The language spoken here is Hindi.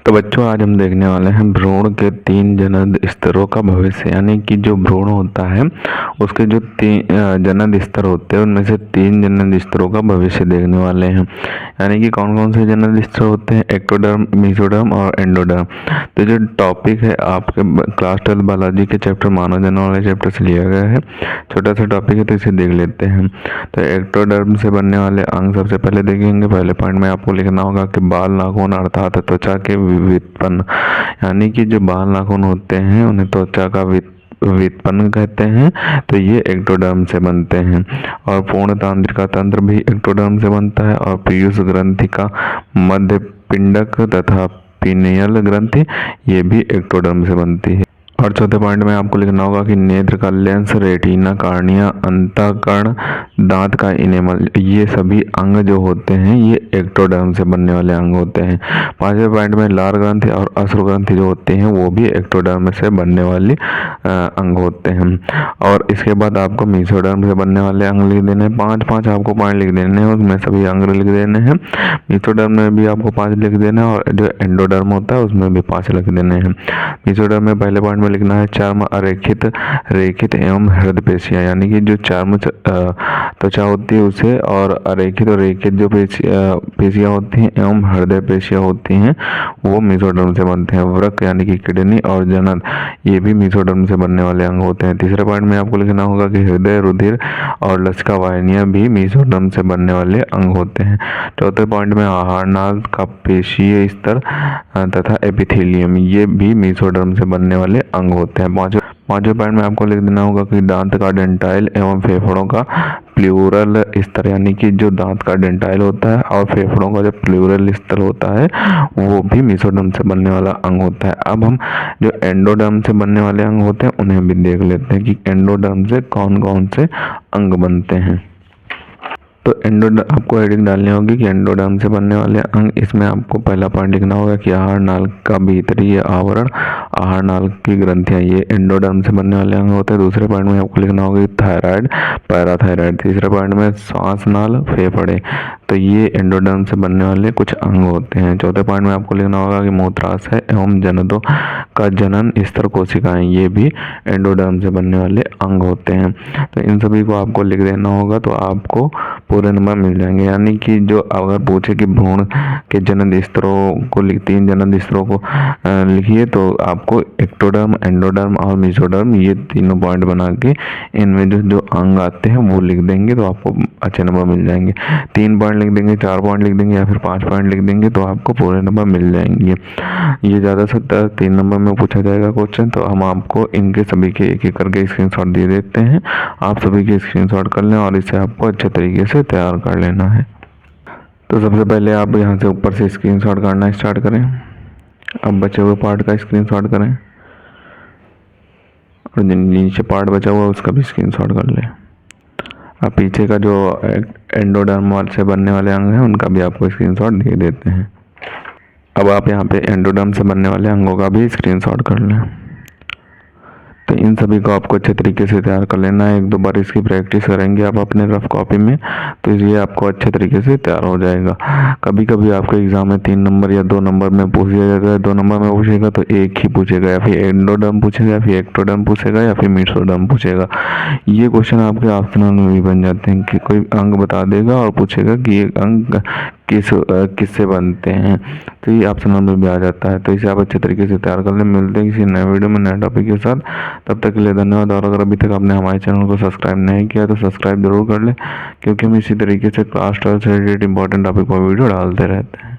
तो बच्चों आज हम देखने वाले हैं भ्रूण के 3 जनन स्तरों का भविष्य। यानी कि जो भ्रूण होता है उसके जो 3 जनन स्तर होते हैं उनमें से 3 जनन स्तरों का भविष्य देखने वाले हैं। यानी कि कौन कौन से जनन स्तर होते हैं, एक्टोडर्म, मेसोडर्म और एंडोडर्म। तो जो टॉपिक है आपके क्लास 12 बायोलॉजी के चैप्टर मानव जनन वाले चैप्टर से लिया गया है। छोटा सा टॉपिक है तो इसे देख लेते हैं। तो एक्टोडर्म से बनने वाले अंग सबसे पहले देखेंगे। पहले पॉइंट में आपको लिखना होगा कि बाल नाखून अर्थात त्वचा के व्युत्पन्न। यानी कि जो बाल नाखून होते हैं उन्हें त्वचा का व्युत्पन्न कहते हैं। तो ये एक्टोडर्म से बनते हैं। और पूर्ण तंत्रिका तंत्र भी एक्टोडर्म से बनता है। और पीयूष ग्रंथि का मध्य पिंडक तथा पीनियल ग्रंथि ये भी एक्टोडर्म से बनती है। और चौथे पॉइंट में आपको लिखना होगा कि नेत्र का लेंस, रेटिना, कार्निया, अंतःकरण, दांत का इनेमल ये सभी अंग जो होते हैं ये एक्टोडर्म से बनने वाले अंग होते हैं। पांचवें पॉइंट में लार ग्रंथि और अश्रु ग्रंथि जो होते हैं वो भी एक्टोडर्म से बनने वाले अंग होते हैं। और इसके बाद आपको मेसोडर्म से बनने वाले अंग लिख देने हैं। पांच आपको पॉइंट लिख देने हैं, उसमें सभी अंग लिख देने हैं। मेसोडर्म में भी आपको 5 लिख देना है और जो एंडोडर्म होता है उसमें भी 5 लिख देने हैं। मेसोडर्म में पहले पॉइंट लिखना है चर्म, अरेखित, रेखित एवं हृदय पेशियां। यानी कि जो चर्म त्वचा होती है उसे, और अरेखित और रेखित जो पेशियां होती हैं एवं हृदय पेशियां होती हैं वो मेसोडर्म से बनते हैं। वृक्क यानी कि किडनी और जनन ये भी मेसोडर्म से बनने वाले अंग होते हैं। तीसरे पॉइंट में आपको लिखना होगा कि हृदय, रुधिर और लसिका वाहिनियां भी मेसोडर्म से बनने वाले अंग होते हैं। चौथे पॉइंट में आहार नाल का पेशीय स्तर तथा एपिथेलियम ये भी मेसोडर्म से बनने वाले अंग होते हैं। पांचवें पॉइंट में आपको लिख देना होगा कि दांत का डेंटाइल एवं फेफड़ों का प्लूरल स्तर। यानी कि जो दांत का डेंटाइल होता है और फेफड़ों का जो प्लूरल स्तर होता है वो भी मेसोडर्म से बनने वाला अंग होता है। अब हम जो एंडोडर्म से बनने वाले अंग होते हैं उन्हें भी देख लेते हैं कि एंडोडर्म से कौन कौन से अंग बनते हैं। तो आपको हेडिंग डालनी होगी कि एंडोडर्म से बनने वाले अंग। इसमें आपको पहला पॉइंट लिखना होगा कि आहार नाल का भीतरी आवरण, आहार नाल की ग्रंथियां ये एंडोडर्म से बनने वाले अंग होते हैं। दूसरे पॉइंट में आपको लिखना होगा कि थायराइड, पैराथायराइड। तीसरे पॉइंट में श्वास नाल, फेफड़े तो ये एंडोडर्म से बनने वाले कुछ अंग होते हैं। चौथे पॉइंट में आपको लिखना होगा कि मूत्राशय एवं जननों का जनन स्तर कोशिकाएं ये भी एंडोडर्म से बनने वाले अंग होते हैं। तो इन सभी को आपको लिख देना होगा तो आपको पूरे नंबर मिल जाएंगे। यानी कि जो अगर पूछे कि भ्रूण के जनन स्तरों को 3 जनन स्तरों को लिखिए तो आपको एक्टोडर्म, एंडोडर्म और मेसोडर्म ये तीनों पॉइंट बना के इनमें जो अंग आते हैं वो लिख देंगे तो आपको अच्छे नंबर मिल जाएंगे। 3 पॉइंट लिख देंगे, 4 पॉइंट लिख देंगे या फिर 5 पॉइंट लिख देंगे तो आपको पूरे नंबर मिल जाएंगे। ये ज़्यादा से ज़्यादा 3 नंबर में पूछा जाएगा क्वेश्चन। तो हम आपको इनके सभी के एक एक करके स्क्रीनशॉट दे देते हैं। आप सभी के स्क्रीनशॉट कर लें और इसे आपको अच्छे तरीके से तैयार कर लेना है। तो सबसे पहले आप यहाँ से ऊपर से स्क्रीनशॉट काटना स्टार्ट करें। अब बचे हुए पार्ट का स्क्रीनशॉट करें और नीचे पार्ट बचा हुआ उसका भी स्क्रीनशॉट कर लें। अब पीछे का जो एंडोडर्म से बनने वाले अंग हैं उनका भी आपको स्क्रीनशॉट दे देते हैं। अब आप यहाँ पे एंडोडर्म से बनने वाले अंगों का भी स्क्रीनशॉट कर लें। तो इन सभी को आपको अच्छे तरीके से तैयार कर लेना है। 1-2 बार इसकी प्रैक्टिस करेंगे आप अपने रफ कॉपी में तो ये आपको अच्छे तरीके से तैयार हो जाएगा। कभी कभी आपके एग्जाम में 3 नंबर या 2 नंबर में पूछ दिया जाता है। 2 नंबर में पूछेगा तो एक ही पूछेगा, या फिर एंडोडर्म पूछेगा या फिर एक्टोडर्म पूछेगा या फिर मेसोडर्म पूछेगा। ये क्वेश्चन आपके ऑप्शनल में भी बन जाते हैं कि कोई अंग बता देगा और पूछेगा कि ये अंग किससे बनते हैं। तो ये ऑप्शनल में भी आ जाता है। तो इसे आप अच्छे तरीके से तैयार कर लें। मिलते हैं किसी नए वीडियो में नए टॉपिक के साथ। तब तक के लिए धन्यवाद। और अगर अभी तक आपने हमारे चैनल को सब्सक्राइब नहीं किया तो सब्सक्राइब जरूर कर लें, क्योंकि हम इसी तरीके से क्लास 12 से रिलेटेड इंपॉर्टेंट टॉपिक पर वीडियो डालते रहते हैं।